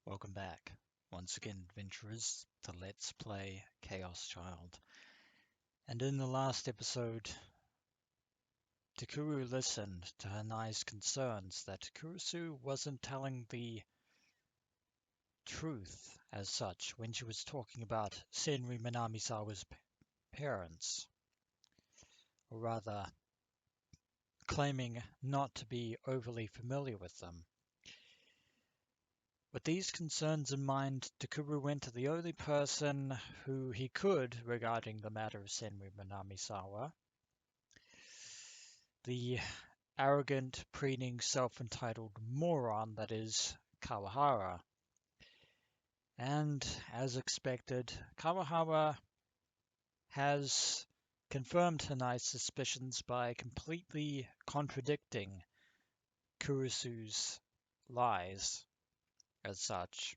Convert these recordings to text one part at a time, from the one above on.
Welcome back, once again, adventurers, to Let's Play Chaos Child. And in the last episode, Takuru listened to Hanai's concerns that Kurusu wasn't telling the truth as such when she was talking about Senri Minamisawa's parents, or rather, claiming not to be overly familiar with them. With these concerns in mind, Takuru went to the only person who he could regarding the matter of Senri Minamisawa, the arrogant, preening, self-entitled moron that is Kawahara. And, as expected, Kawahara has confirmed Hanai's suspicions by completely contradicting Kurusu's lies as such.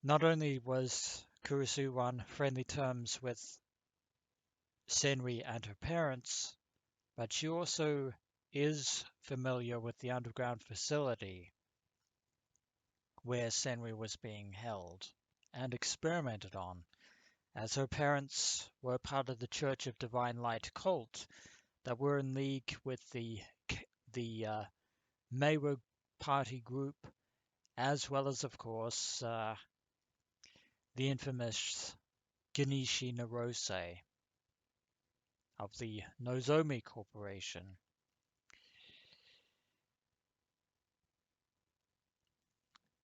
Not only was Kurusu on friendly terms with Senri and her parents, but she also is familiar with the underground facility where Senri was being held and experimented on, as her parents were part of the Church of Divine Light cult that were in league with the Meiro party group, as well as, of course, the infamous Genishi Narose of the Nozomi Corporation.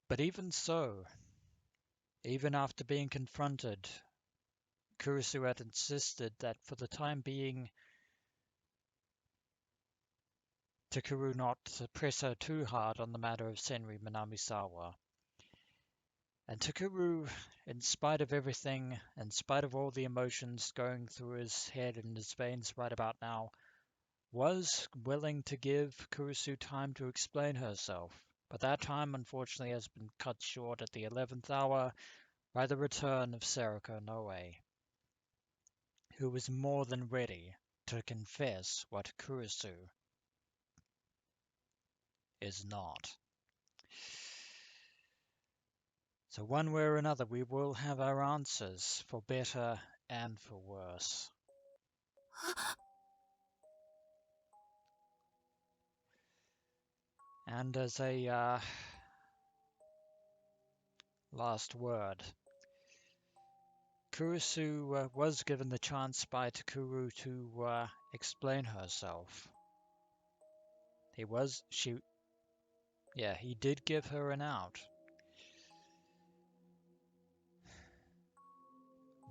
But even so, even after being confronted, Kurusu had insisted that for the time being, Takuru not press her too hard on the matter of Senri Minamisawa. And Takuru, in spite of everything, in spite of all the emotions going through his head and his veins right about now, was willing to give Kurusu time to explain herself. But that time, unfortunately, has been cut short at the 11th hour by the return of Serika Noe, who was more than ready to confess what Kurusu is not. So one way or another, we will have our answers, for better and for worse. And as a last word, Kurusu was given the chance by Takuru to explain herself. He did give her an out.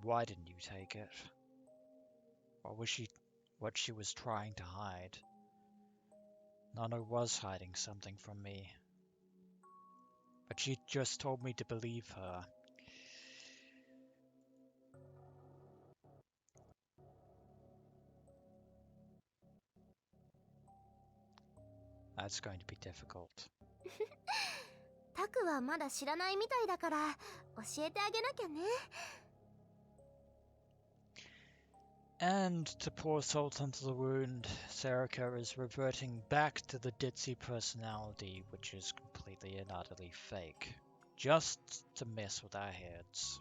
Why didn't you take it? What she was trying to hide? Nana was hiding something from me. But she just told me to believe her. That's going to be difficult. タクはまだ知らないみたいだから教えてあげなきゃね。And to pour salt into the wound, Serika is reverting back to the ditzy personality, which is completely and utterly fake, just to mess with our heads.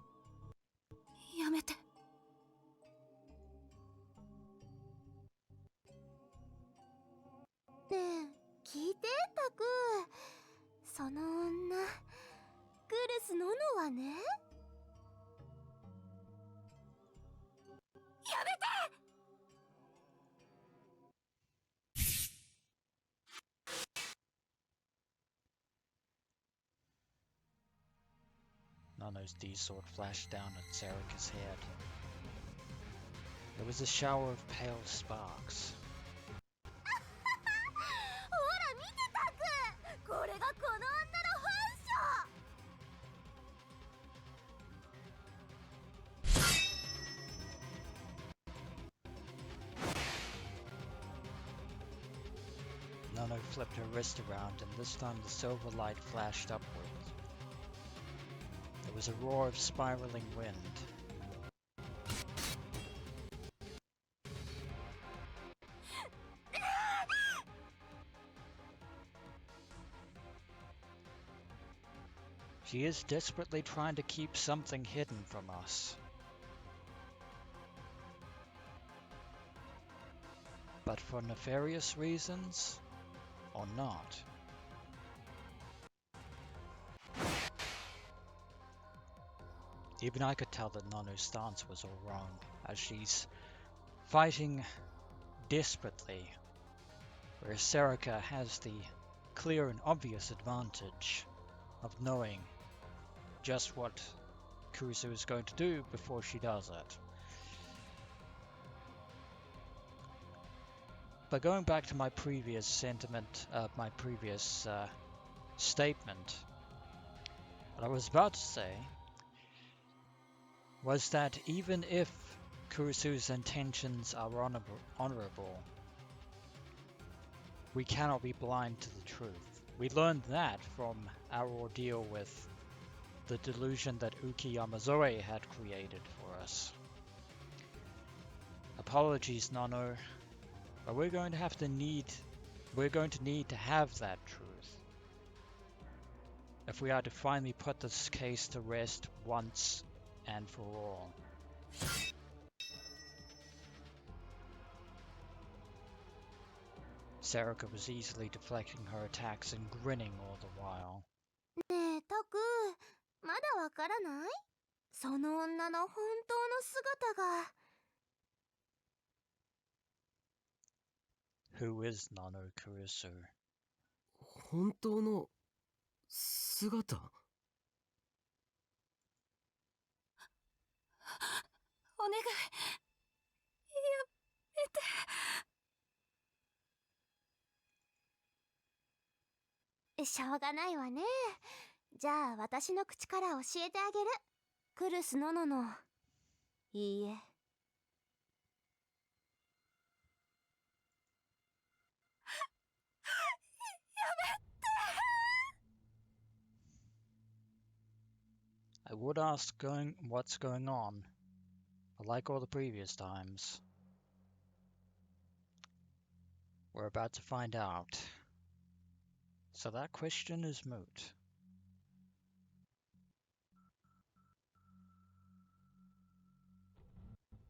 やめて。ねえ、聞いて、タク。その女、クルス・ノノはね。やめて！ Nano's D-sword flashed down at Serika's head. There was a shower of pale sparks. ほら見てタク、これがこの女の本性。 Nano flipped her wrist around, and this time the silver light flashed upward. There was a roar of spiraling wind. She is desperately trying to keep something hidden from us. But for nefarious reasons, or not. Even I could tell that Nano's stance was all wrong, as she's fighting desperately, whereas Serika has the clear and obvious advantage of knowing just what Kurusu is going to do before she does it. But going back to my previous sentiment, my previous statement, what I was about to say was that even if Kurusu's intentions are honorable, we cannot be blind to the truth. We learned that from our ordeal with the delusion that Uki Yamazoe had created for us. Apologies, Nano, but we're going to need to have that truth if we are to finally put this case to rest once and for all. Serika was easily deflecting her attacks and grinning all the while. ねえタク、まだわからない？その女の本当の姿が。 Who is Nano Kurusu? 本当の姿？お願い、やめて。しょうがないわね。じゃあ私の口から教えてあげる。クルスノノのいいえ。 I would ask what's going on, but like all the previous times, we're about to find out. So that question is moot.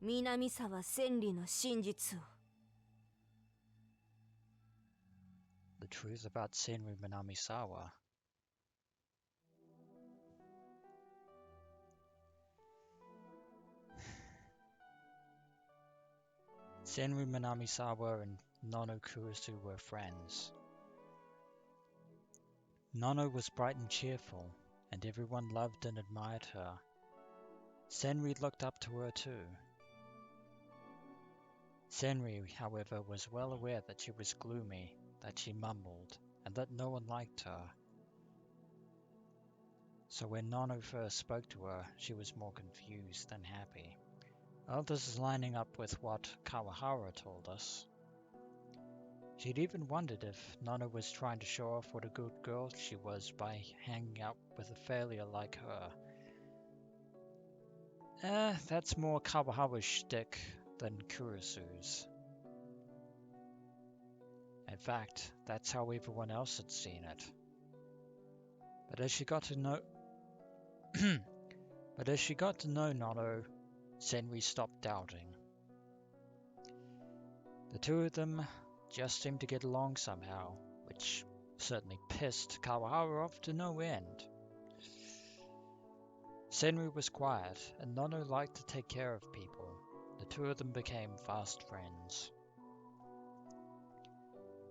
Minamisawa Senriの真実を。 The truth about Senri Minamisawa. Senri Minamisawa and Nono Kurusu were friends. Nono was bright and cheerful, and everyone loved and admired her. Senri looked up to her too. Senri, however, was well aware that she was gloomy, that she mumbled, and that no one liked her. So when Nono first spoke to her, she was more confused than happy. Well, this is lining up with what Kawahara told us. She'd even wondered if Nono was trying to show off what a good girl she was by hanging out with a failure like her. That's more Kawahara's shtick than Kurusu's. In fact, that's how everyone else had seen it. But as she got to know Nono, Senri stopped doubting. The two of them just seemed to get along somehow, which certainly pissed Kawahara off to no end. Senri was quiet, and Nono liked to take care of people. The two of them became fast friends.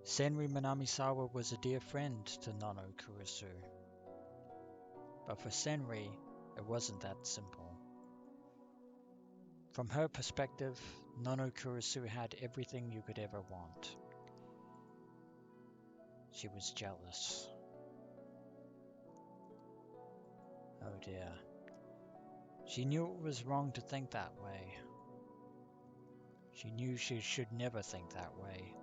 Senri Minamisawa was a dear friend to Nono Kurusu. But for Senri, it wasn't that simple. From her perspective, Nono Kurusu had everything you could ever want. She was jealous. Oh dear. She knew it was wrong to think that way. She knew she should never think that way.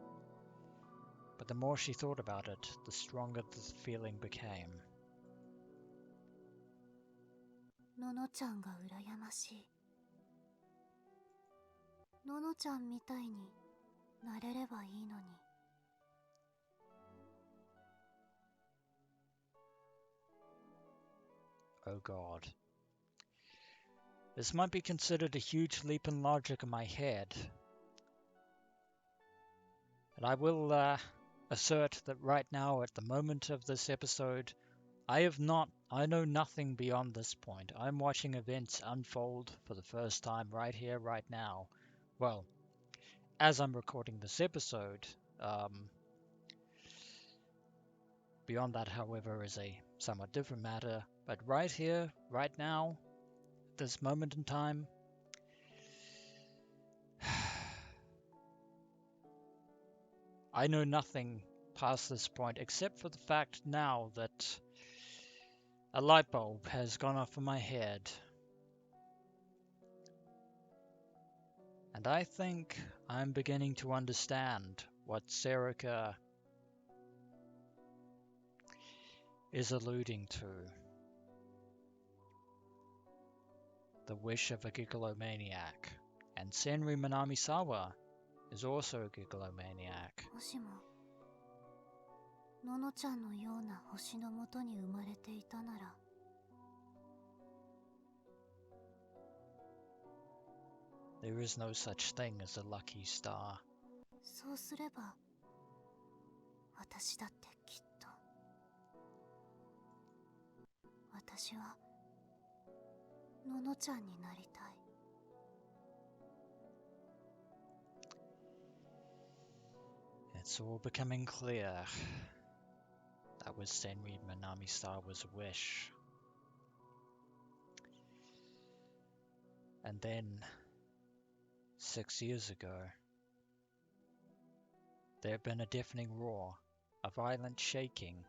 But the more she thought about it, the stronger the feeling became. ののちゃんが羨ましい。ののちゃんみたいになれればいいのに。Oh God. This might be considered a huge leap in logic in my head, and I will assert that right now, at the moment of this episode, I know nothing beyond this point. I'm watching events unfold for the first time right here, right now. Well, as I'm recording this episode. Beyond that, however, is a somewhat different matter. But right here, right now, this moment in time, I know nothing past this point except for the fact now that a light bulb has gone off in my head. And I think I'm beginning to understand what Serika is alluding to. The wish of a gigolomaniac. And Senri Minamisawa is also a gigolomaniac. もしもののちゃんのような星のもとに生まれていたなら There is no such thing as a lucky star. そうすれば私だってきっと私はののちゃんになりたい It's all becoming clear. That was Senri Minamisawa's wish. And then, 6 years ago, there had been a deafening roar, a violent shaking,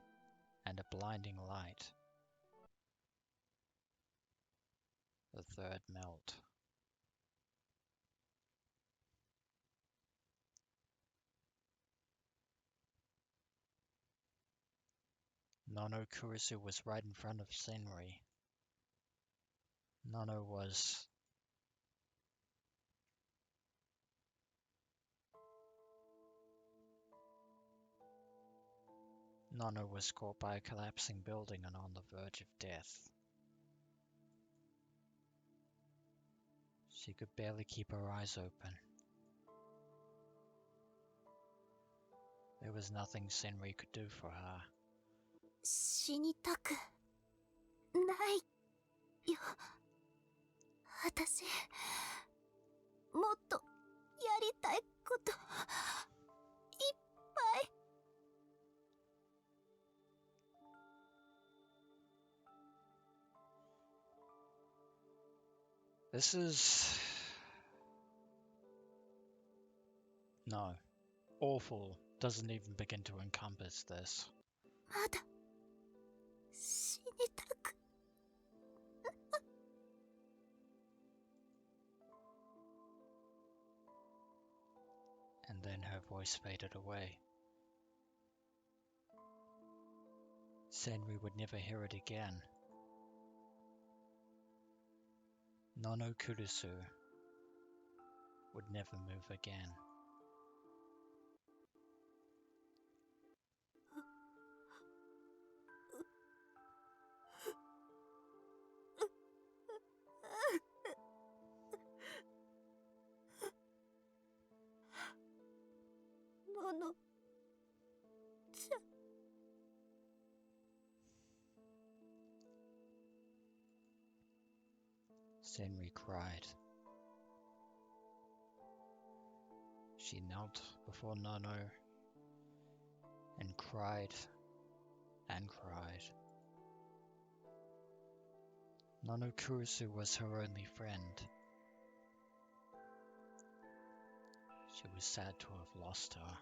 and a blinding light. The third melt. Nono Kurusu was right in front of Senri. Nono was caught by a collapsing building and on the verge of death. She could barely keep her eyes open. There was nothing Senri could do for her. 死にたくないよ私もっとやりたいこといっぱい This is... No. Awful doesn't even begin to encompass this. まだ死にたく And then her voice faded away. Senri would never hear it again. Nono Kurusu would never move again. Senri cried. She knelt before Nono and cried and cried. Nono Kurusu was her only friend. She was sad to have lost her.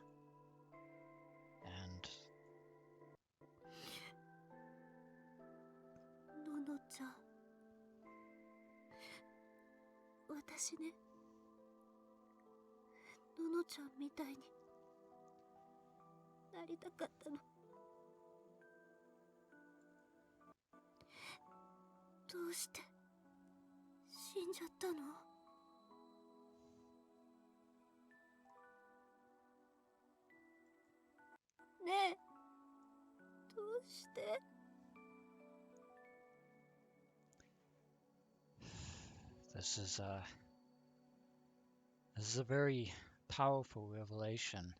And ののちゃん私ねののちゃんみたいになりたかったのどうして死んじゃったのねえどうして This is a very powerful revelation.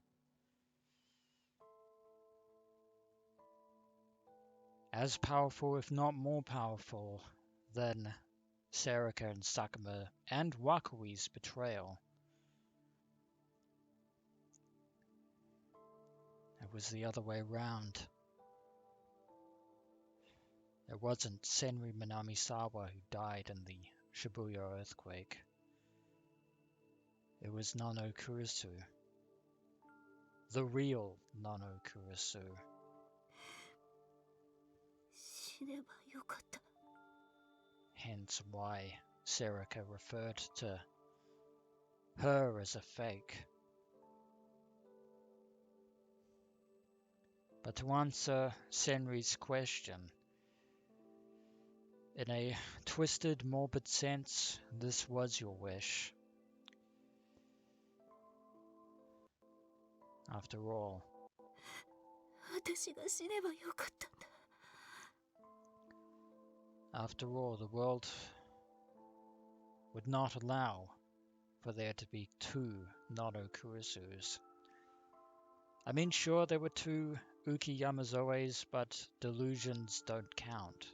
As powerful, if not more powerful, than Serika and Sakuma and Wakui's betrayal. It was the other way round. It wasn't Senri Minamisawa who died in the Shibuya earthquake. It was Nano Kurusu. The real Nano Kurusu. 死ねばよかった。 Hence why Serika referred to her as a fake. But to answer Senri's question, in a twisted, morbid sense, this was your wish. After all, 私が死ねばよかったんだ。 after all, the world would not allow for there to be two Nano Kurusus. I mean, sure, there were two Uki Yamazoes, but delusions don't count.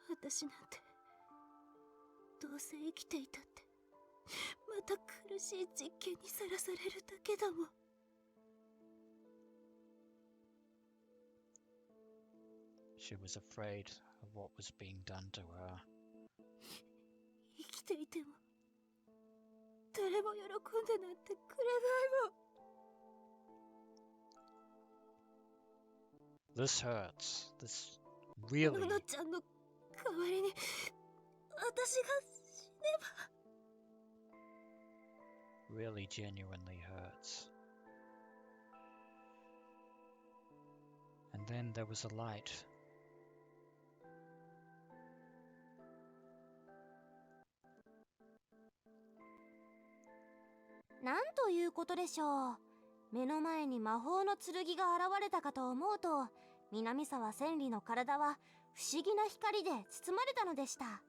私なんてどうせ生きていたってまた苦しい実験にさらされるだけだもん。 She was afraid of what was being done to her. 生きていても誰も喜んでなんてくれないもん。 This hurts. This really, ののちゃんの代わりに私が死ねば。 really genuinely hurts. And then there was a light.「なんということでしょう。目の前に魔法の剣が現れたかと思うと、南沢千里の体は不思議な光で包まれたのでした。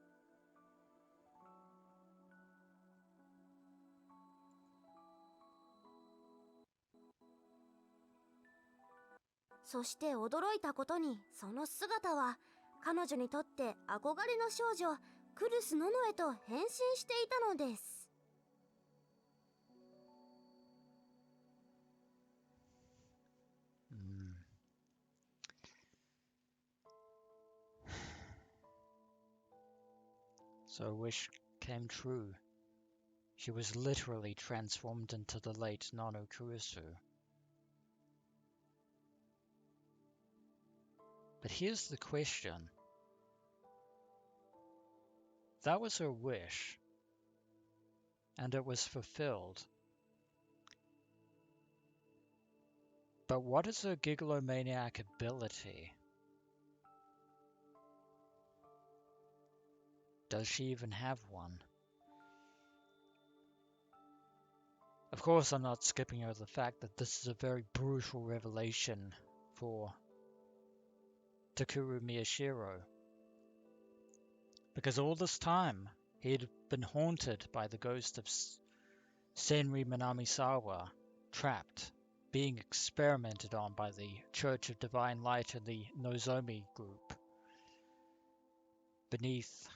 そして驚いたことに、その姿は彼女にとって憧れの少女クルス・ノノへと変身していたのです。 So a wish came true. She was literally transformed into the late Nano Kurusu. But here's the question. That was her wish, and it was fulfilled. But what is her gigalomaniac ability? Does she even have one? Of course, I'm not skipping over the fact that this is a very brutal revelation for Takuru Miyashiro. Because all this time, he had been haunted by the ghost of Senri Minamisawa, trapped, being experimented on by the Church of Divine Light and the Nozomi group, beneath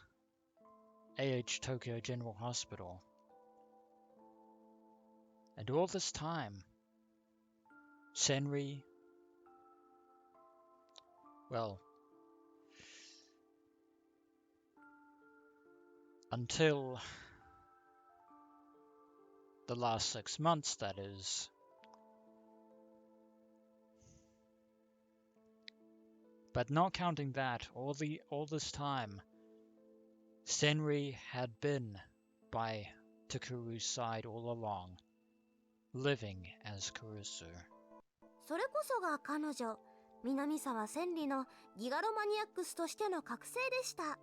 AH Tokyo General Hospital. And all this time, Senri, well, until the last 6 months, that is, but not counting that, all this time, Senri had been by Takuru's side all along, living as Kurusu. それこそが彼女南沢千里のギガロマニアックスとしての覚醒でした。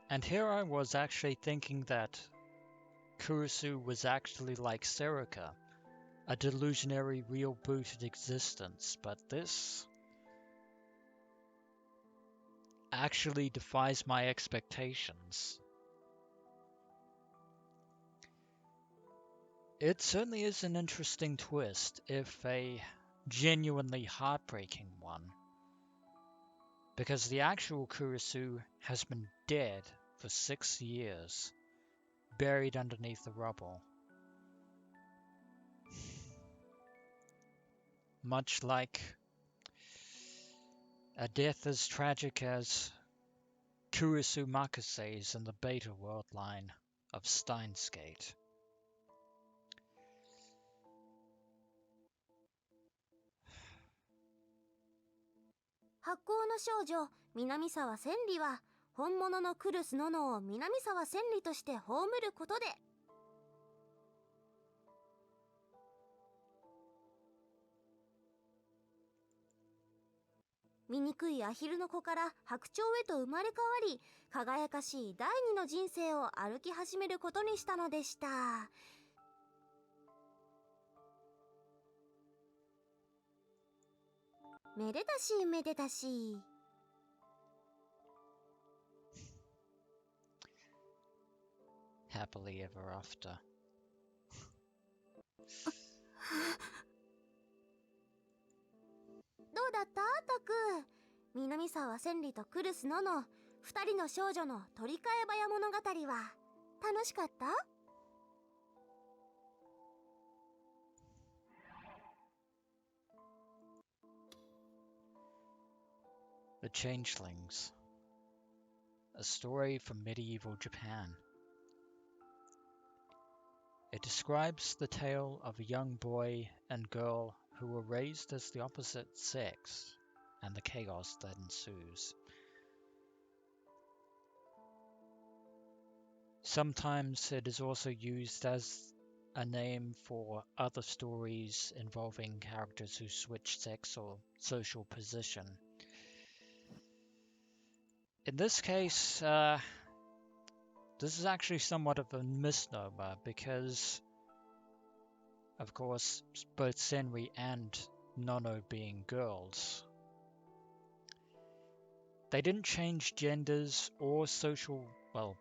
And here I was actually thinking that Kurusu was actually like Serika, a delusionary real-booted existence, but this actually defies my expectations. It certainly is an interesting twist, if a genuinely heartbreaking one, because the actual Kurusu has been dead for 6 years, buried underneath the rubble. Much like a death as tragic as Kurusu Makuse's in the Beta World line of Steins Gate. 発行の少女南沢千里は本物のクルスノノを南沢千里として葬ることで醜いアヒルの子から白鳥へと生まれ変わり、輝かしい第二の人生を歩き始めることにしたのでした。めでたしめでたし。Happily ever after. どうだったタク？南沢千里とクルスノノ、二人の少女の取り替え早物語は楽しかった？ The Changelings. A story from medieval Japan. It describes the tale of a young boy and girl who were raised as the opposite sex and the chaos that ensues. Sometimes it is also used as a name for other stories involving characters who switch sex or social position. In this case, this is actually somewhat of a misnomer because, of course, both Senri and Nono being girls, they didn't change genders or social, well,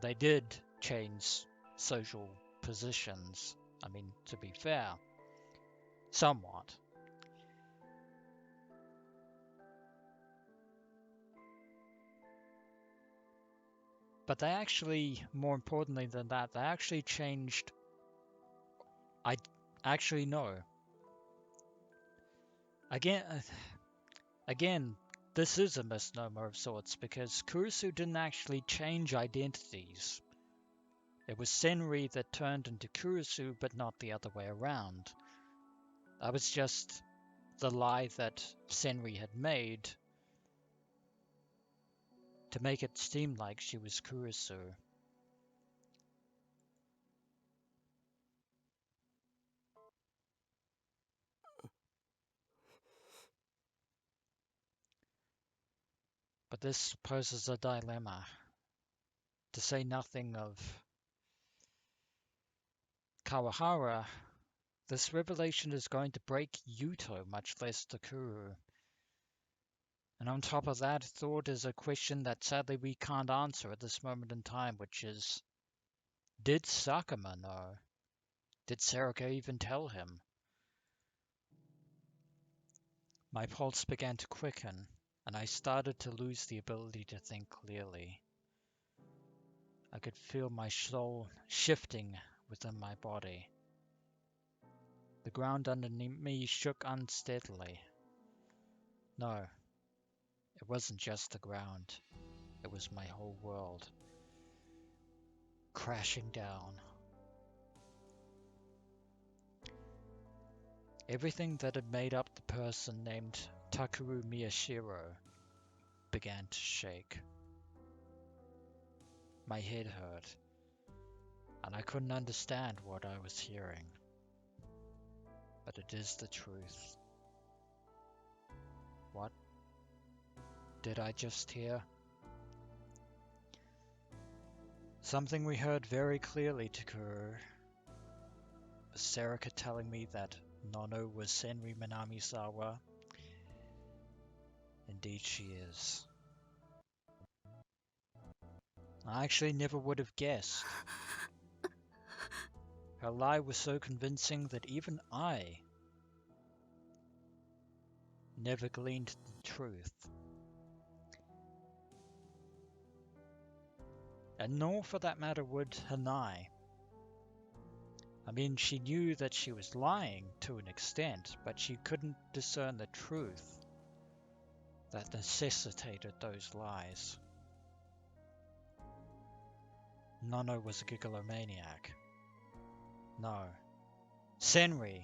they did change social positions. I mean, to be fair, somewhat. But they actually, more importantly than that, they actually changed. I actually know. Again, this is a misnomer of sorts because Kurusu didn't actually change identities. It was Senri that turned into Kurusu, but not the other way around. That was just the lie that Senri had made to make it seem like she was Kurusu. But this poses a dilemma, to say nothing of Kawahara. This revelation is going to break Yuto, much less Takuru. And on top of that, thought is a question that sadly we can't answer at this moment in time, which is, did Sakuma know? Did Serika even tell him? My pulse began to quicken, and I started to lose the ability to think clearly. I could feel my soul shifting within my body. The ground underneath me shook unsteadily. No, it wasn't just the ground. It was my whole world. Crashing down. Everything that had made up the person named Takuru Miyashiro began to shake. My head hurt, and I couldn't understand what I was hearing. But it is the truth. What did I just hear? Something we heard very clearly, Takuru. Serika telling me that Nono was Senri Minamisawa? Indeed she is. I actually never would have guessed. Her lie was so convincing that even I never gleaned the truth. And nor, for that matter, would Hanai. I mean, she knew that she was lying to an extent, but she couldn't discern the truth that necessitated those lies. Nono was a gigolomaniac. No. Senri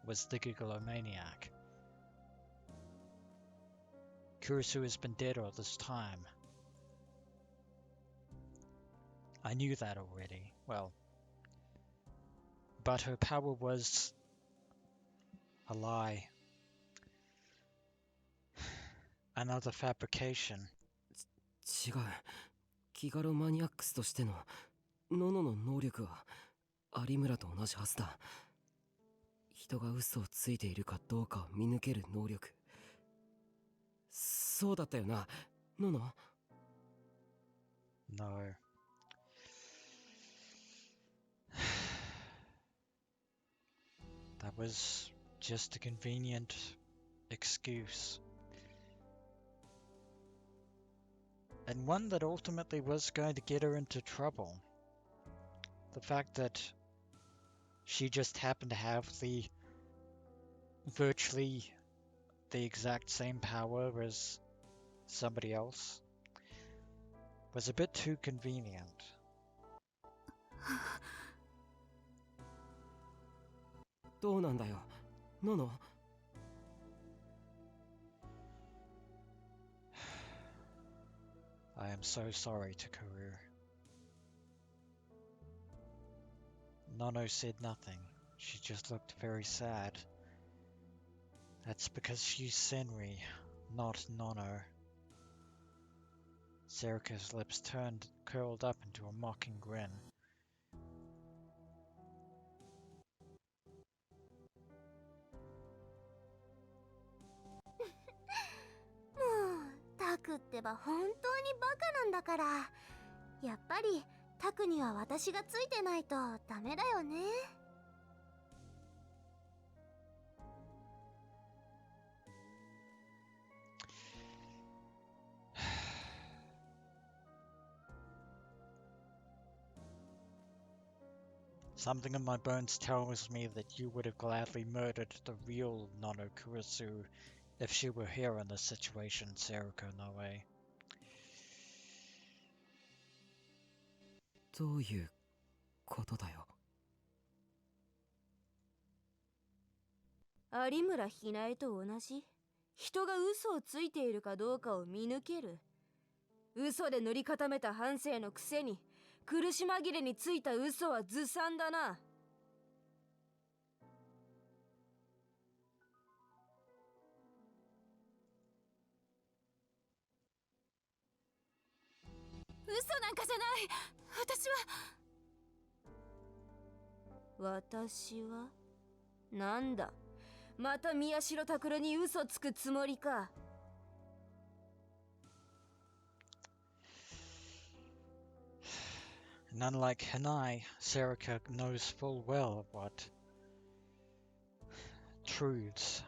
was the gigolomaniac. Kurusu has been dead all this time. I knew that already. Well, but her power was a lie. Another fabrication. 違う。ギガロマニアックスとしてのノノの能力は有村と同じはずだ。人が嘘をついているかどうかを見抜ける能力。そうだったよな、ノノ。No. That was just a convenient excuse. And one that ultimately was going to get her into trouble. The fact that she just happened to have virtually the exact same power as somebody else was a bit too convenient. どうなんだよ、ノノ。I am so sorry, Takuru. Nono said nothing. She just looked very sad. That's because she's Senri, not Nono. Serika's lips curled up into a mocking grin. タクってば本当にバカなんだから。やっぱりタクには私がついてないとダメだよね。Something in my bones tells me that you would have gladly murdered the real Nono Kurusu if she were here in this situation, Serika Noe. どういうことだよ。有村ひなえと同じ。人が嘘をついているかどうかを見抜ける。嘘で塗り固めた半生のくせに苦し紛れについた嘘はずさんだな。嘘なんかじゃない。私はなんだ、また宮代拓に嘘つくつもりか。And unlike Hanai, Serika knows full well what truths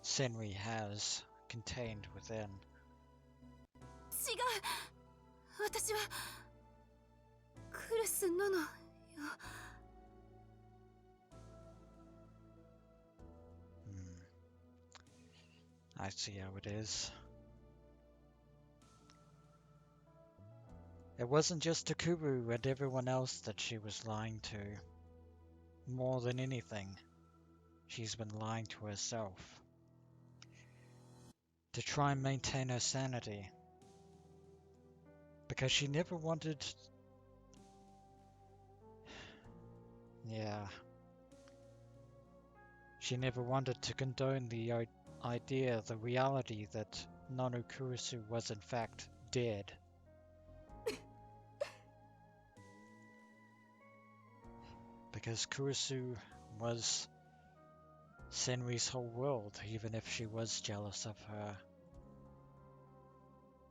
Senri has contained within. 違う、私はクルスノノよ。I see how it is. It wasn't just Takuru and everyone else that she was lying to. More than anything, she's been lying to herself. To try and maintain her sanity. Because she never wanted... Yeah. She never wanted to condone the idea, the reality that Nono Kurusu was in fact dead. Because Kurusu was Senri's whole world, even if she was jealous of her.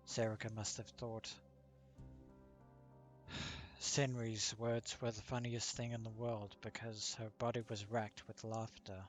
Serika must have thought. Senri's words were the funniest thing in the world because her body was racked with laughter.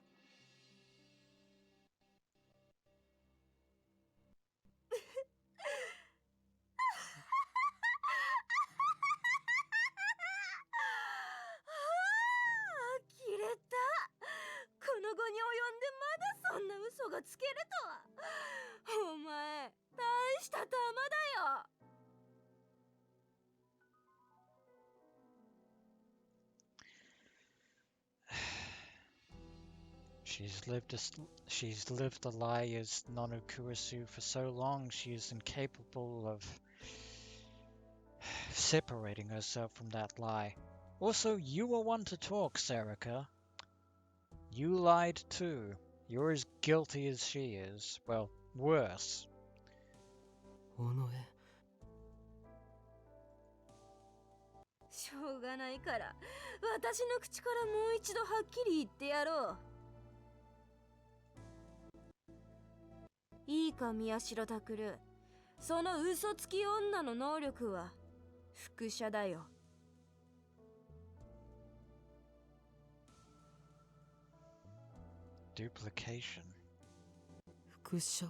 She's lived a lie as Nonu Kurusu for so long she is incapable of separating herself from that lie. Also, you were one to talk, Serika. You lied too. You're as guilty as she is. Well, worse. 尾上しょうがないから私の口からもう一度はっきり言ってやろう。いいか宮代拓、その嘘つき女の能力は輻射だよ。Duplication. 輻射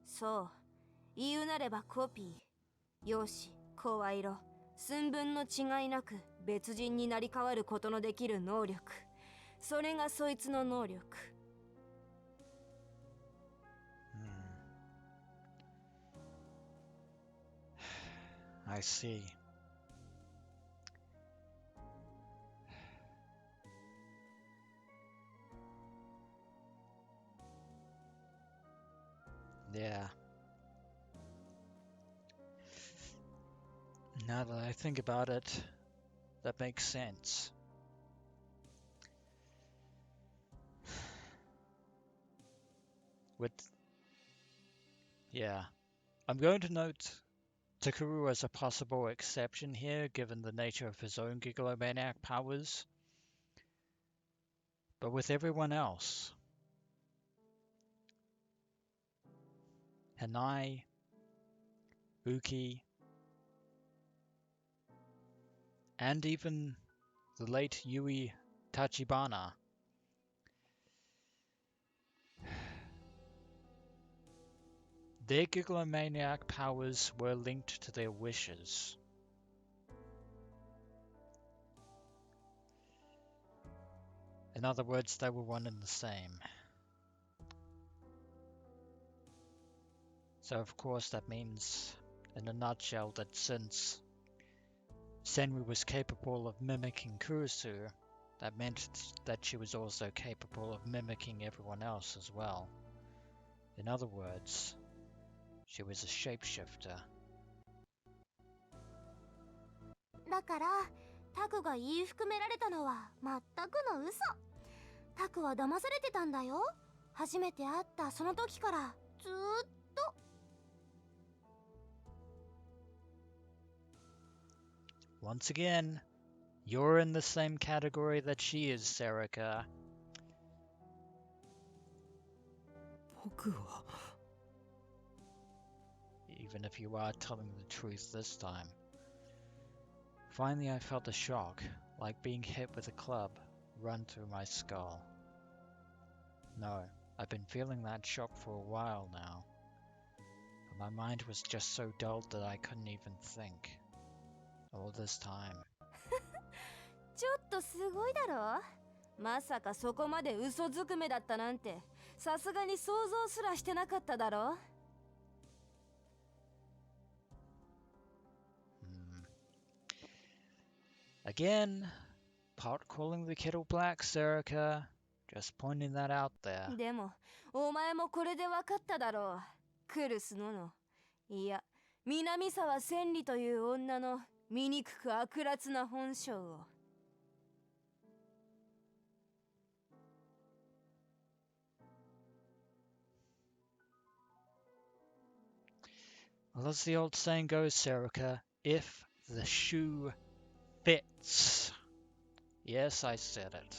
そう、言うなればコピー、容姿、声色、寸分の違いなく別人になり変わることのできる能力。それがそいつの能力。I see. Yeah. Now that I think about it, that makes sense. Yeah. I'm going to note Takuru as a possible exception here, given the nature of his own gigglomaniac powers. But with everyone else, Hanai, Uki, and even the late Yui Tachibana, their gigglomaniac powers were linked to their wishes. In other words, they were one and the same. So of course that means, in a nutshell, that since Senri was capable of mimicking Kurusu, that meant that she was also capable of mimicking everyone else as well. In other words, she was a shapeshifter. だからタクが言い含められたのは全くの嘘。タクは騙されてたんだよ。初めて会ったその時からずーっと。Once again, you're in the same category that she is, Serika. 僕は Even if you are telling the truth this time. Finally, I felt a shock, like being hit with a club, run through my skull. No, I've been feeling that shock for a while now. But my mind was just so dulled that I couldn't even think. All this time. ちょっとすごいだろ。まさかそこまで嘘ずくめだったなんて、さすがに想像すらしてなかっただろ。Again, pot calling the kettle black, Serika. Just pointing that out there. でも、お前もこれで分かっただろう。クルスの。いや、南沢千里という女の醜く悪辣な本性を。Well, as the old saying goes, Serika, if The shoe fits. Yes, I said it.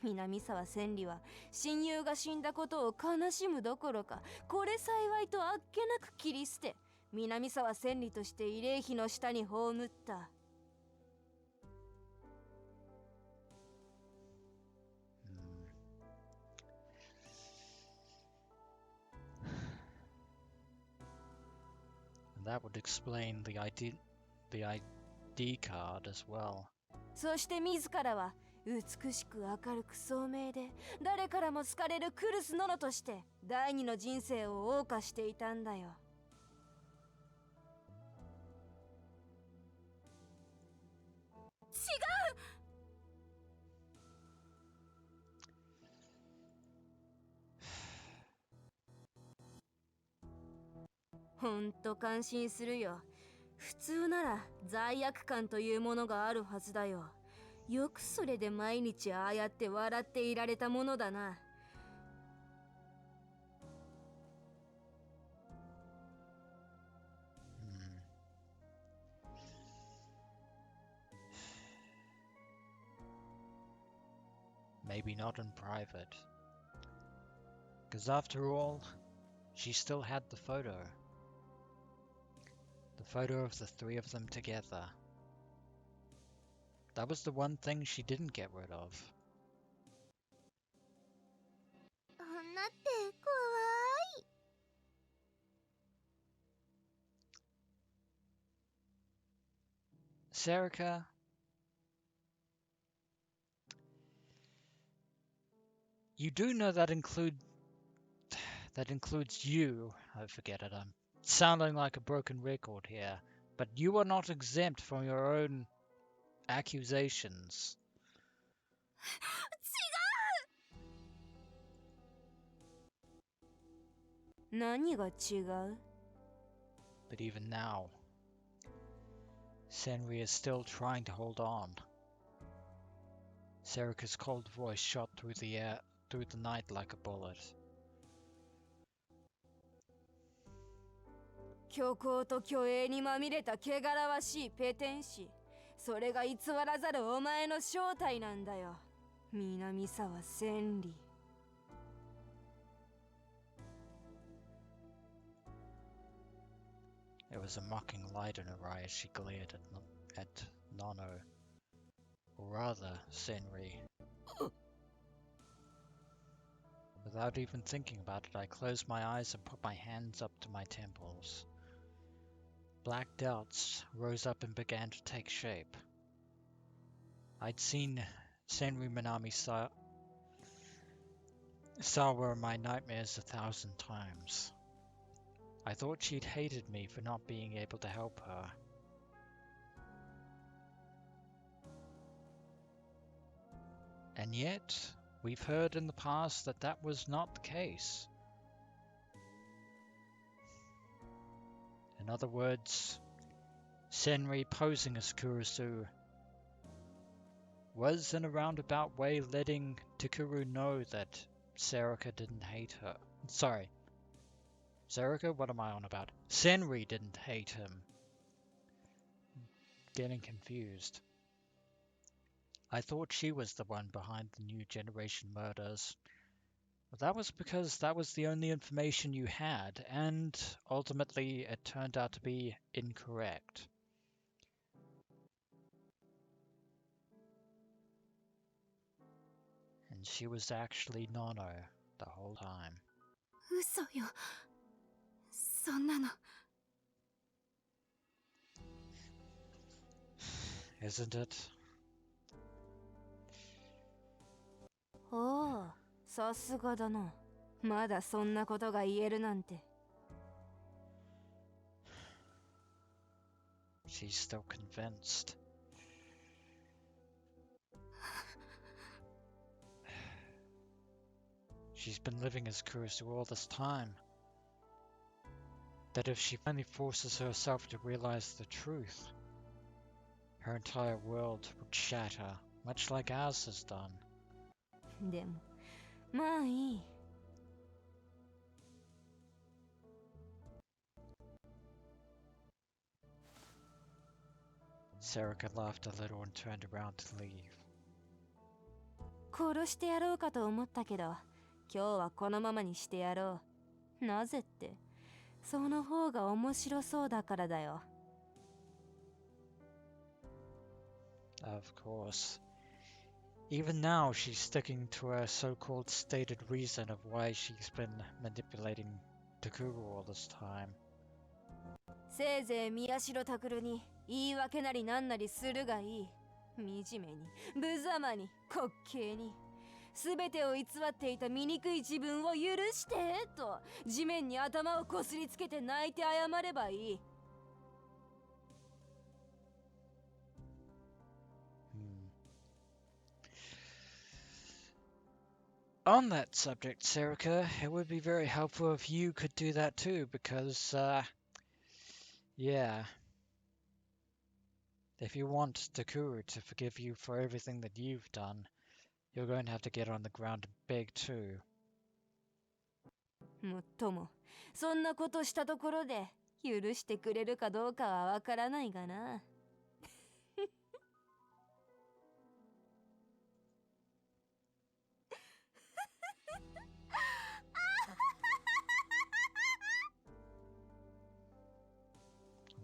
南沢千里は親友が死んだことを悲しむどころか、これ幸いとあっけなく切り捨て、南沢千里として慰霊碑の下に葬った。That would explain the ID card as well. そして自らは美しく明るく聡明で誰からも好かれるクルスノノとして第二の人生を謳歌していたんだよ。違う。ほんと感心するよ。普通なら罪悪感というものがあるはずだよ。よくそれで毎日ああやって笑っていられたものだな。Maybe not in private. Because after all, she still had the photo. The photo of the three of them together. That was the one thing she didn't get rid of. 女って怖い。Serika, you do know that includes you. I forget it. I'm sounding like a broken record here, but you are not exempt from your own accusations. 違う。何が違う？ But even now, Senri is still trying to hold on. Serika's cold voice shot through the night like a bullet. 虚構と虚栄にまみれた汚らわしいペテン師。それが偽らざるお前の正体なんだよ。南沢千里。There was a mocking light in her eye as she glared at Nono. Or rather, Senri. Without even thinking about it, I closed my eyes and put my hands up to my temples. Black dots rose up and began to take shape. I'd seen Senri Minamisawa in my nightmares 1,000 times. I thought she'd hated me for not being able to help her. And yet, we've heard in the past that that was not the case. In other words, Senri posing as Kurusu was in a roundabout way letting Takuru know that Serika didn't hate her. Sorry. Serika? What am I on about? Senri didn't hate him. Getting confused. I thought she was the one behind the new generation murders. But that was because that was the only information you had, and ultimately it turned out to be incorrect. And she was actually Nono the whole time. 嘘よ。そんなの。Isn't it? おお、さすがだな。まだそんなことが言えるなんて。She's still convinced. She's been living as Kurusu all this time. That if she finally forces herself to realize the truth, her entire world would shatter, much like ours has done. でも、まあいい。Serika laughed a little and turned around to leave. 殺してやろうかと思ったけど、今日はこのままにしてやろう。なぜって、その方が面白そうだからだよ。Of course. Even now, she's sticking to her so-called stated reason of why she's been manipulating Takuru all this time. せいぜい宮代拓に言い訳なりなんなりするがいい。惨めに、無様に、滑稽に。全てを偽っていた醜い自分を許してと地面に頭をこすりつけて泣いて謝ればいい。On that subject, Serika, it would be very helpful if you could do that too, because, yeah. If you want Takuru to forgive you for everything that you've done, you're going to have to get on the ground and beg too. もっとも、そんなことしたところで許してくれるかどうかはわからないがな。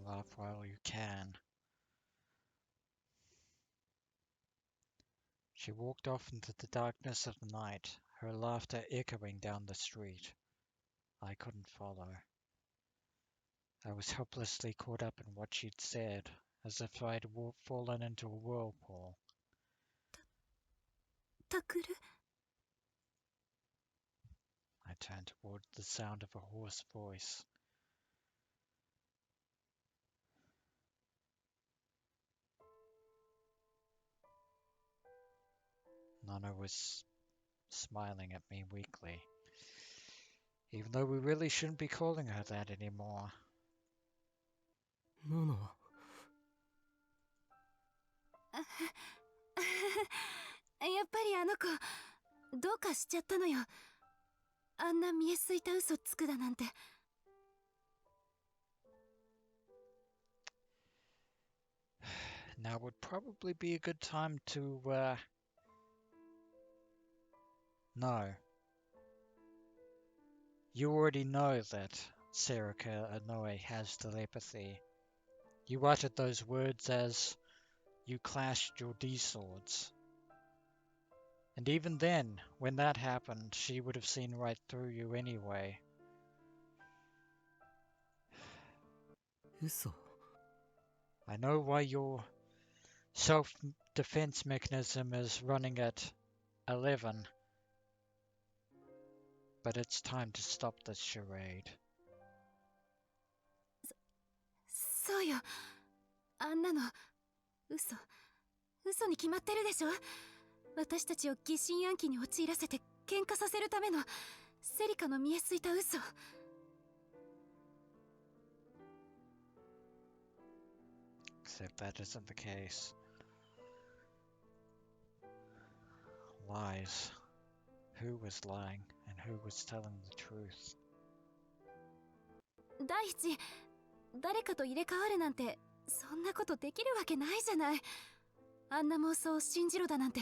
Laugh while you can. She walked off into the darkness of the night, her laughter echoing down the street. I couldn't follow. I was helplessly caught up in what she'd said, as if I'd fallen into a whirlpool. タクル I turned toward the sound of a hoarse voice. Nana was smiling at me weakly, even though we really shouldn't be calling her that anymore. ノノ。やっぱりあの子どうかしちゃったのよ。あんな見えすいた嘘つくだなんて。Now would probably be a good time to, No. You already know that Serika Anoe has telepathy. You uttered those words as you clashed your D-swords. And even then, when that happened, she would have seen right through you anyway. 嘘。 I know why your self-defense mechanism is running at 11, but it's time to stop this charade. そうよ。あんなの嘘に決まってるでしょ。私たちを疑心暗鬼に陥らせて喧嘩させるためのセリカの見えすいた嘘。Except that isn't the case. Lies. Who was lying and who was telling the truth? 第一、誰かと入れ替わるなんてそんなことできるわけないじゃない。あんな妄想を信じろだなんて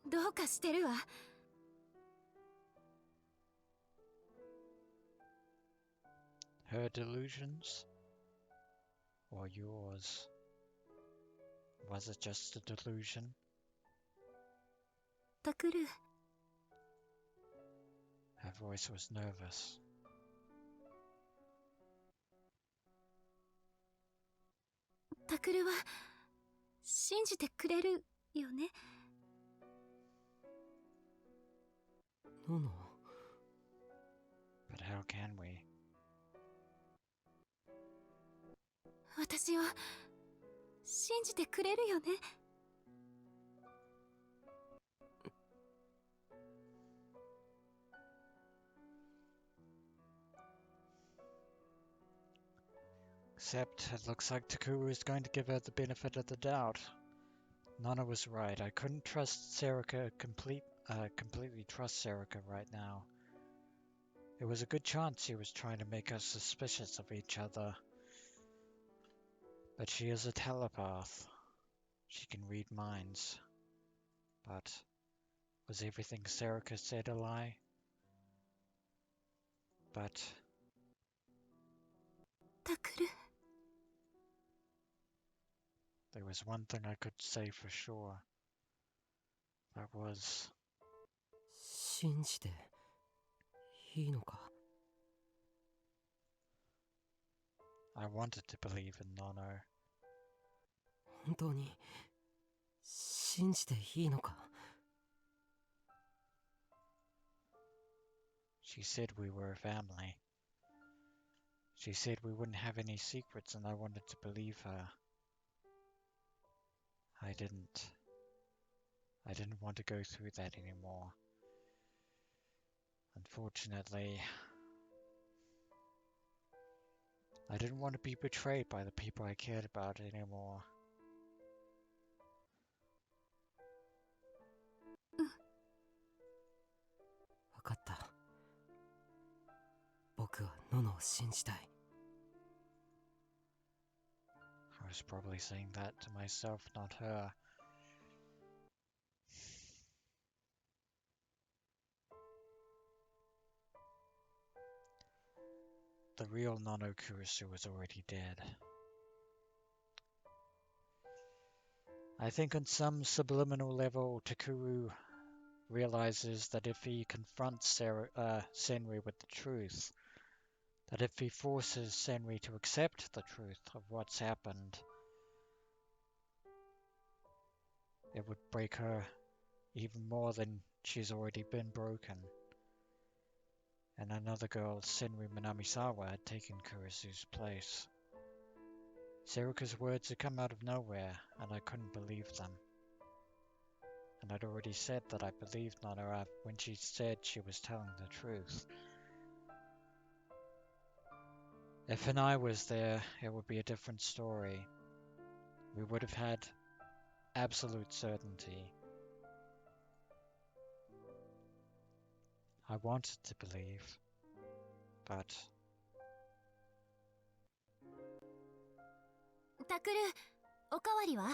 どうかしてるわ。Her delusions? Or yours? Was it just a delusion? タクル Her voice was nervous. タクルは信じてくれるよね。ノノ。 But how can we? 私を信じてくれるよね。Except it looks like Takuru is going to give her the benefit of the doubt. Nana was right. I couldn't trust Serika completely trust Serika right now. There was a good chance she was trying to make us suspicious of each other. But she is a telepath. She can read minds. But was everything Serika said a lie? But タクル there was one thing I could say for sure. That was 信じていいのか？ I wanted to believe in Nono. 本当に信じていいのか？ She said we were a family. She said we wouldn't have any secrets and I wanted to believe her. I didn't. I didn't want to go through that anymore. Unfortunately, I didn't want to be betrayed by the people I cared about anymore. 分かった。僕はノノを信じたい。 I was probably saying that to myself, not her. The real Nono Kurusu was already dead. I think on some subliminal level, Takuru realizes that if he confronts Senri with the truth, that if he forces Senri to accept the truth of what's happened, it would break her even more than she's already been broken. And another girl, Senri Minamisawa, had taken Kurusu's place. Serika's words had come out of nowhere, and I couldn't believe them. And I'd already said that I believed Nonora when she said she was telling the truth. If an I was there, it would be a different story. We would have had absolute certainty. I wanted to believe, but タクルおかわりは？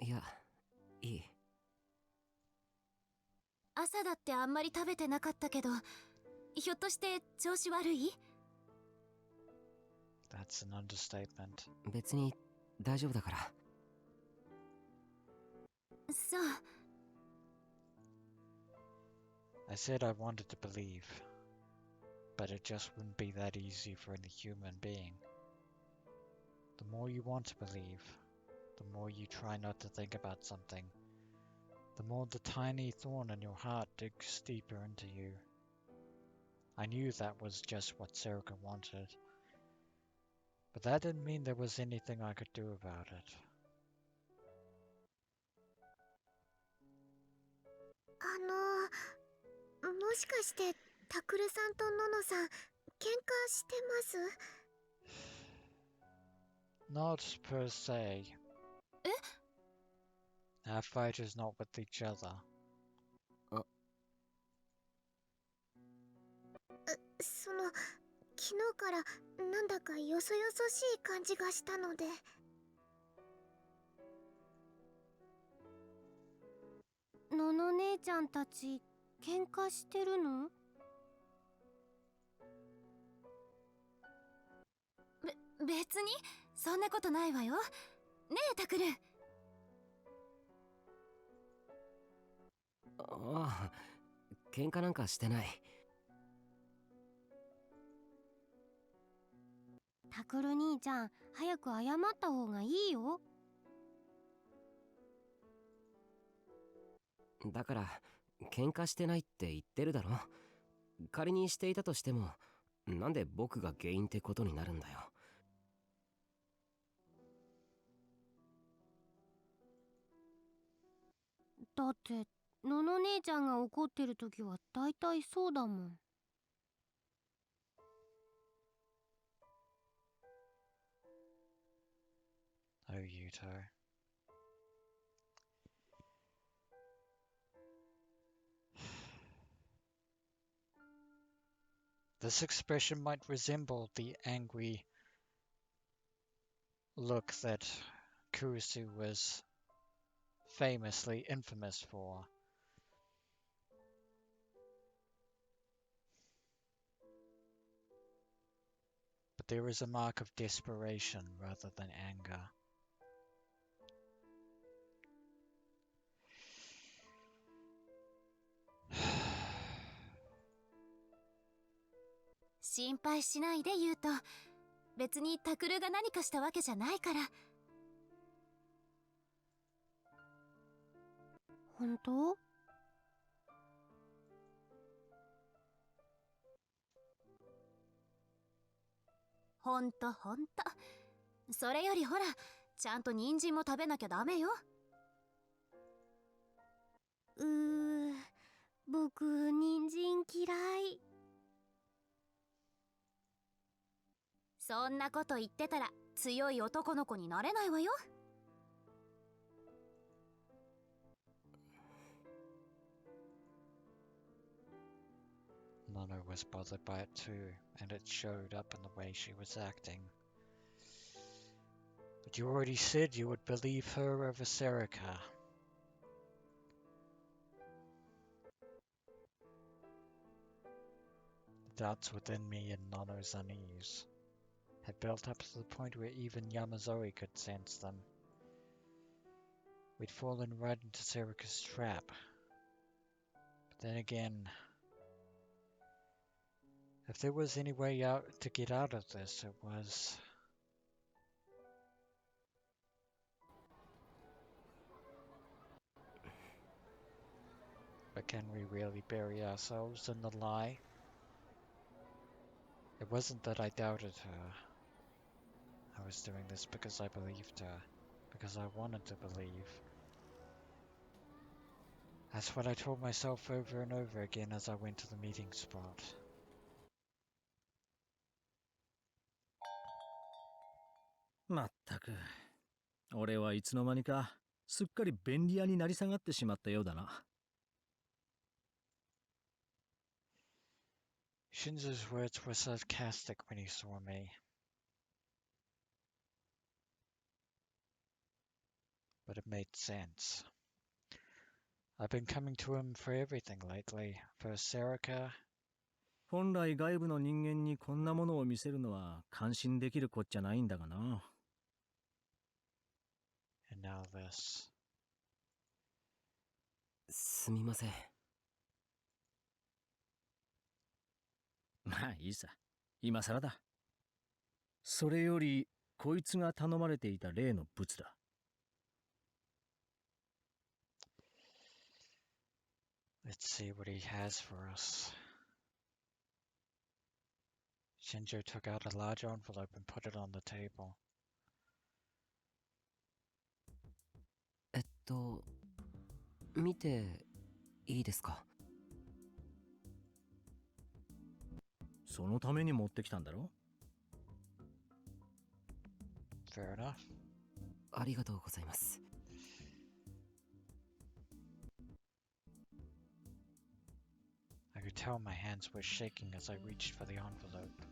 いや、いい。朝だってあんまり食べてなかったけど、ひょっとして調子悪い？ that's an understatement. 別に大丈夫だから。そう。 I said I wanted to believe, but it just wouldn't be that easy for any human being. The more you want to believe, the more you try not to think about something, the more the tiny thorn in your heart digs deeper into you. I knew that was just what Serika wanted, but that didn't mean there was anything I could do about it. もしかしてタクルさんとノノさん喧嘩してます？ Not per se. え？ Our fight is not with each other. その昨日からなんだかよそよそしい感じがしたので。ノノ姉ちゃんたち喧嘩してるの？別にそんなことないわよ。ねえタクル。ああ、喧嘩なんかしてない。タクル兄ちゃん、早く謝った方がいいよ。だから喧嘩してないって言ってるだろ。仮にしていたとしても、なんで僕が原因ってことになるんだよ。だってノノ姉ちゃんが怒ってる時は大体そうだもん。Oh, Yuto. This expression might resemble the angry look that Kurusu was famously infamous for. But there is a mark of desperation rather than anger. 心配しないで言うと、別にタクルが何かしたわけじゃないから。本当？ほんと。それよりほら、ちゃんと人参も食べなきゃダメよ。僕人参嫌い。そんなこと言ってたら強い男の子になれないわよ。Nono was bothered by it too, and it showed up in the way she was acting. But you already said you would believe her over Serika. The doubts within me and Nono's unease had built up to the point where even Yamazori could sense them. We'd fallen right into Serika's trap. But then again, if there was any way out to get out of this, it was... But can we really bury ourselves in the lie? It wasn't that I doubted her. I was doing this because I believed her, because I wanted to believe. That's what I told myself over and over again as I went to the meeting spot. まったく、俺はいつの間にかすっかり便利屋になり下がってしまったようだな。Shinzo's words were sarcastic when he saw me. But it made sense. I've been coming to him for everything lately. First Serika. 本来外部の人間にこんなものを見せるのは感心できるこっちゃないんだがな。And now this. すみません。まあいいさ。今更だ。それより、こいつが頼まれていた例のブツだ。Let's see what he has for us. Shinjo took out a large envelope and put it on the table. 見ていいですか？そのために持ってきたんだろ？ Fair enough. ありがとうございます。I could tell my hands were shaking as I reached for the envelope.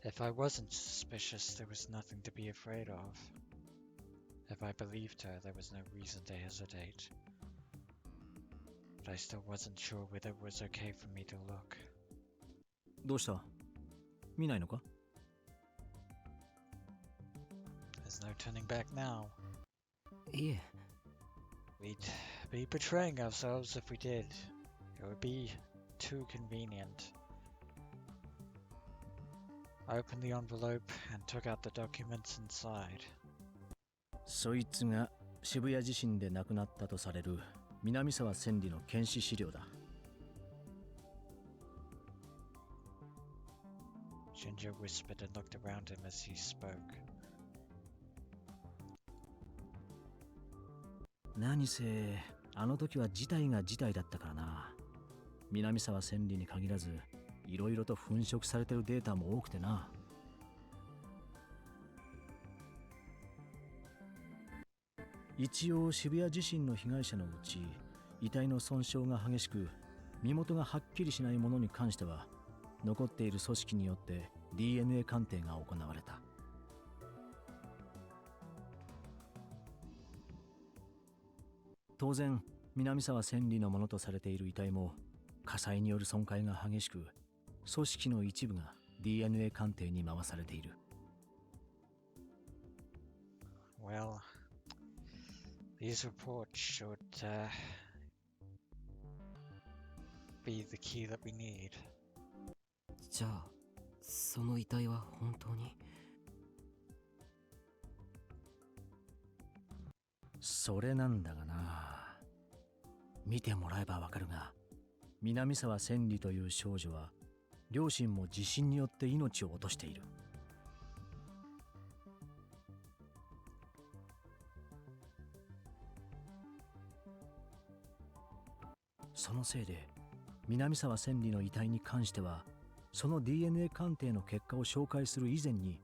If I wasn't suspicious, there was nothing to be afraid of. If I believed her, there was no reason to hesitate. But I still wasn't sure whether it was okay for me to look. どうした？見ないのか？ There's no turning back now. いえ。We'd be betraying ourselves if we did. It would be too convenient. I opened the envelope and took out the documents inside. そいつが渋谷地震で亡くなったとされる南沢千里の検視資料だ。Shinjo whispered and looked around him as he spoke. 何せあの時は事態が事態だったからな。南沢千里に限らずいろいろと粉飾されてるデータも多くてな。一応渋谷地震の被害者のうち遺体の損傷が激しく身元がはっきりしないものに関しては残っている組織によって DNA 鑑定が行われた。当然南沢千里のものとされている遺体も火災による損壊が激しく、組織の一部が DNA 鑑定に回されている。 Well, these reports should be the key that we need. じゃあその遺体は本当に。それなんだがな。見てもらえばわかるが、南沢千里という少女は両親も地震によって命を落としている。そのせいで南沢千里の遺体に関しては、その DNA 鑑定の結果を紹介する以前に、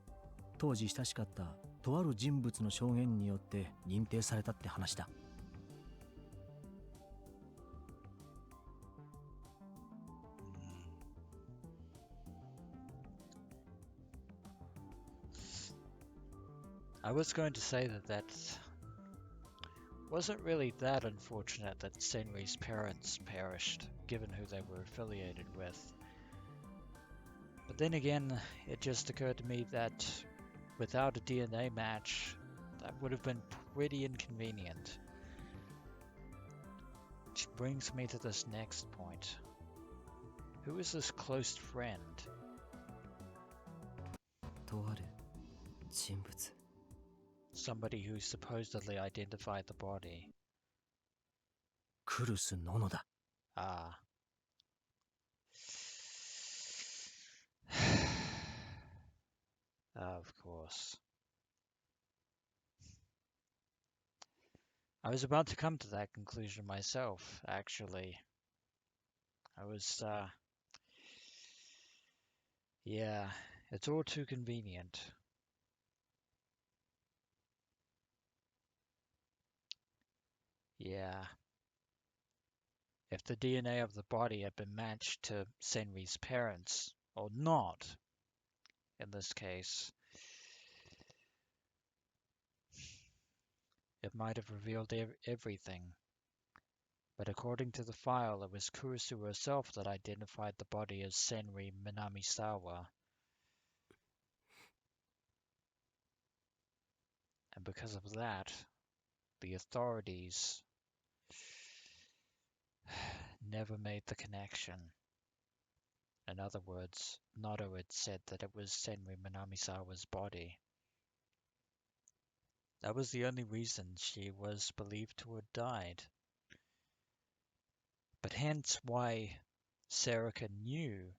当時親しかったとある人物の証言によって認定されたって話だ。I was going to say that wasn't really that unfortunate that Senri's parents perished, given who they were affiliated with. But then again, it just occurred to me that without a DNA match, that would have been pretty inconvenient. Which brings me to this next point. Who is this close friend? とある人物。 Somebody who supposedly identified the body. クルス・ノノだ。 Ah. Of course. I was about to come to that conclusion myself, actually. I was, yeah, it's all too convenient. Yeah. If the DNA of the body had been matched to Senri's parents, or not, in this case, it might have revealed everything. But according to the file, it was Kurusu herself that identified the body as Senri Minamisawa. And because of that, the authorities never made the connection. In other words, Noto had said that it was Senri Minamisawa's body. That was the only reason she was believed to have died. But hence why Serika knew.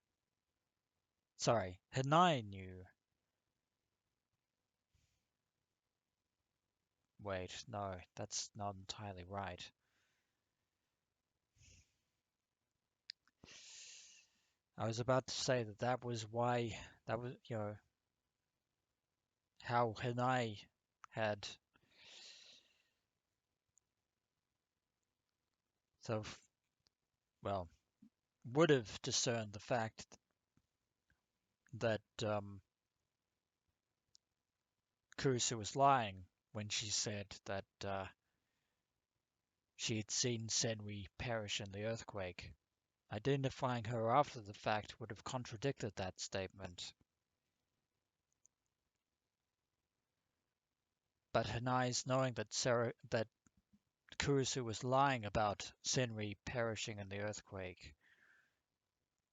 Sorry, Hanai knew. Wait, no, that's not entirely right. I was about to say that was why, that was, how Hanai had would have discerned the fact that Kurusu was lying when she said that she had seen Senri perish in the earthquake. Identifying her after the fact would have contradicted that statement. But Hanai's knowing that Kurusu was lying about Senri perishing in the earthquake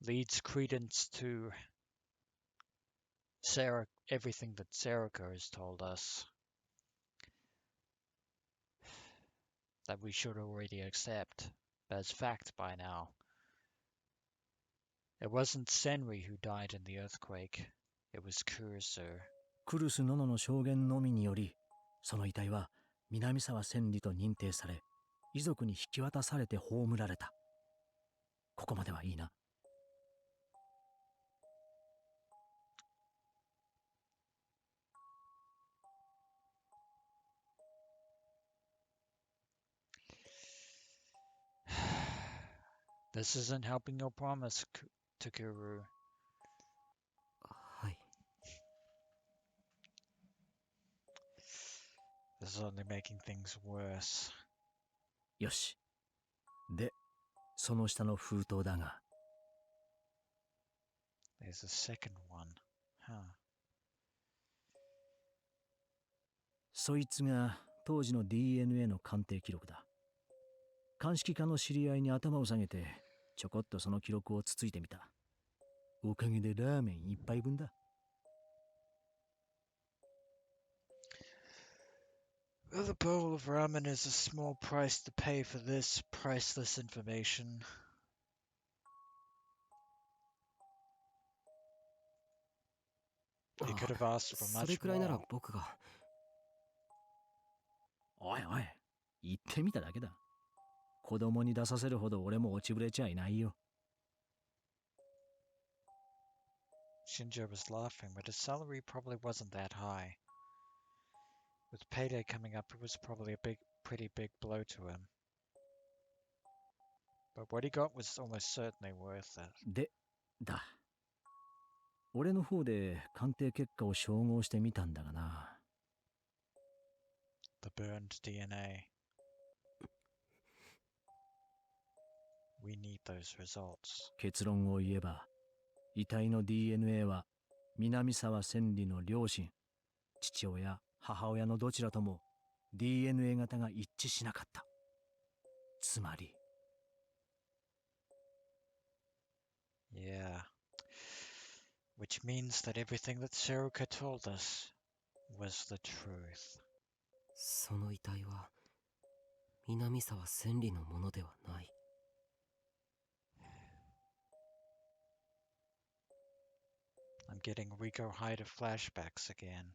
leads credence to everything that Serika has told us that we should already accept as fact by now. It wasn't Senri who died in the earthquake, it was Kurusu. クルス・ノノの証言のみにより、その遺体は南沢千里と認定され、遺族に引き渡されて葬られた。ここまではいいな。This isn't helping your promise, Takuru. はい。 This is only making things worse. よし。で、その下の封筒だが。There's a second one. Huh. そいつが当時の DNA の鑑定記録だ。鑑識課の知り合いに頭を下げて、ちょこっとその記録をつついてみた。おかげでラーメン一杯分だ。Well, a bowl of ramen is a small price to pay for this priceless information. He could have asked for それ much くらいなら more. 僕が。おいおい、言ってみただけだ。子供に出させるほど俺も落ちぶれちゃいないよ。Shinjo was laughing, but his salary probably wasn't that high. With payday coming up, it was probably a pretty big blow to him. But what he got was almost certainly worth it. で、だ。俺の方で鑑定結果を照合してみたんだがな。The burned DNA. We need those results. 結論を言えば、遺体の DNA は南沢千里の両親、父親、母親のどちらとも DNA 型が一致しなかった。つまり、Yeah. Which means that everything that Serika told us was the truth. その遺体は南沢千里のものではない。I'm getting Rico Hyder flashbacks again.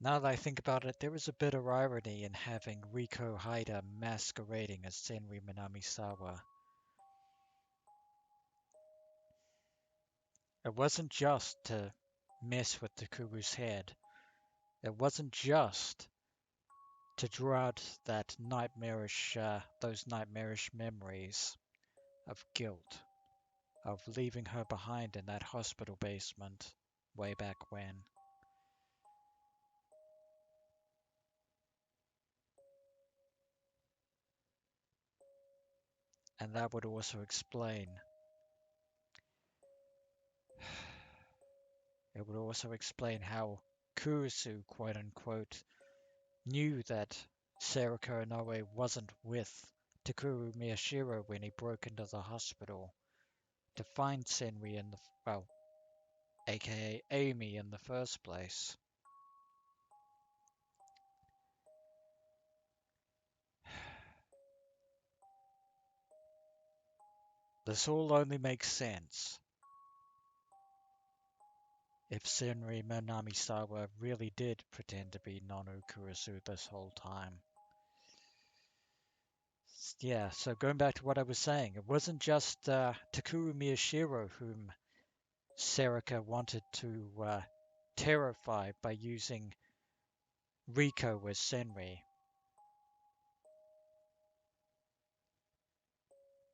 Now that I think about it, there is a bit of irony in having Rico Hyder masquerading as Senri Minamisawa. It wasn't just to mess with Takuru's head. It wasn't just to draw out that those nightmarish memories of guilt, of leaving her behind in that hospital basement way back when. And that would also explain. It would also explain how Kurusu, quote unquote, knew that Serika Inoue wasn't with Takuru Miyashiro when he broke into the hospital to find Senri aka Amy in the first place. This all only makes sense if Senri Minamisawa really did pretend to be Nonu Kurusu this whole time. Yeah, so going back to what I was saying, it wasn't just Takuru Miyashiro whom Serika wanted to terrify by using Riko as Senri.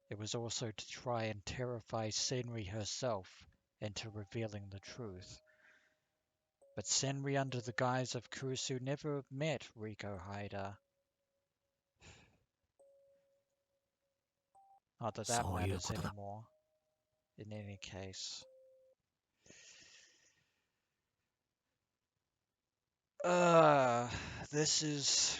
It was also to try and terrify Senri herself into revealing the truth. But Senri, under the guise of Kurusu, never met Riko Haida. Not that that matters anymore, in any case. This is...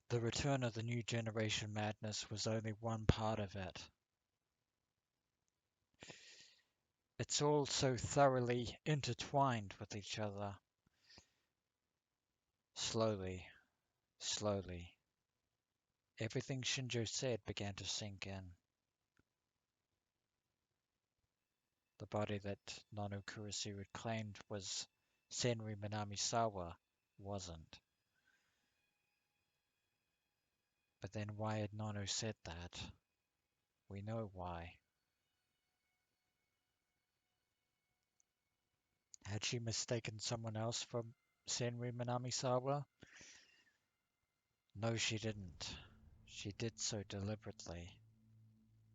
The return of the new generation madness was only one part of it. It's all so thoroughly intertwined with each other. Slowly, slowly, everything Shinjo said began to sink in. The body that Nonu Kurusu had claimed was Senri Minamisawa wasn't. But then why had Nonu said that? We know why. Had she mistaken someone else for Senri Minamisawa? No, she didn't. She did so deliberately.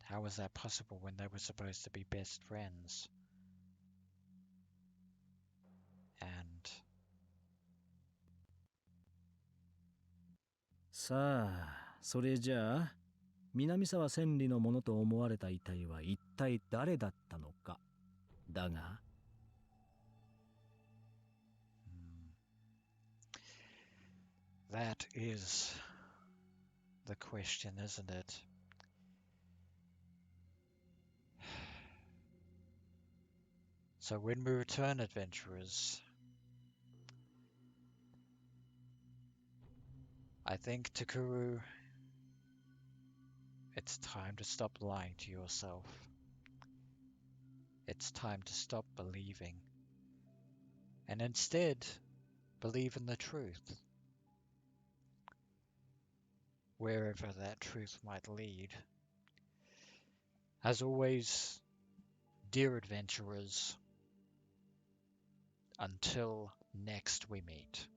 How was that possible when they were supposed to be best friends? And さあ、それじゃあ南沢千里のものと思われた遺体は一体誰だったのか。だが that is the question, isn't it? So when we return, adventurers, I think, Takuru, it's time to stop lying to yourself. It's time to stop believing and instead believe in the truth, wherever that truth might lead. As always, dear adventurers, until next we meet.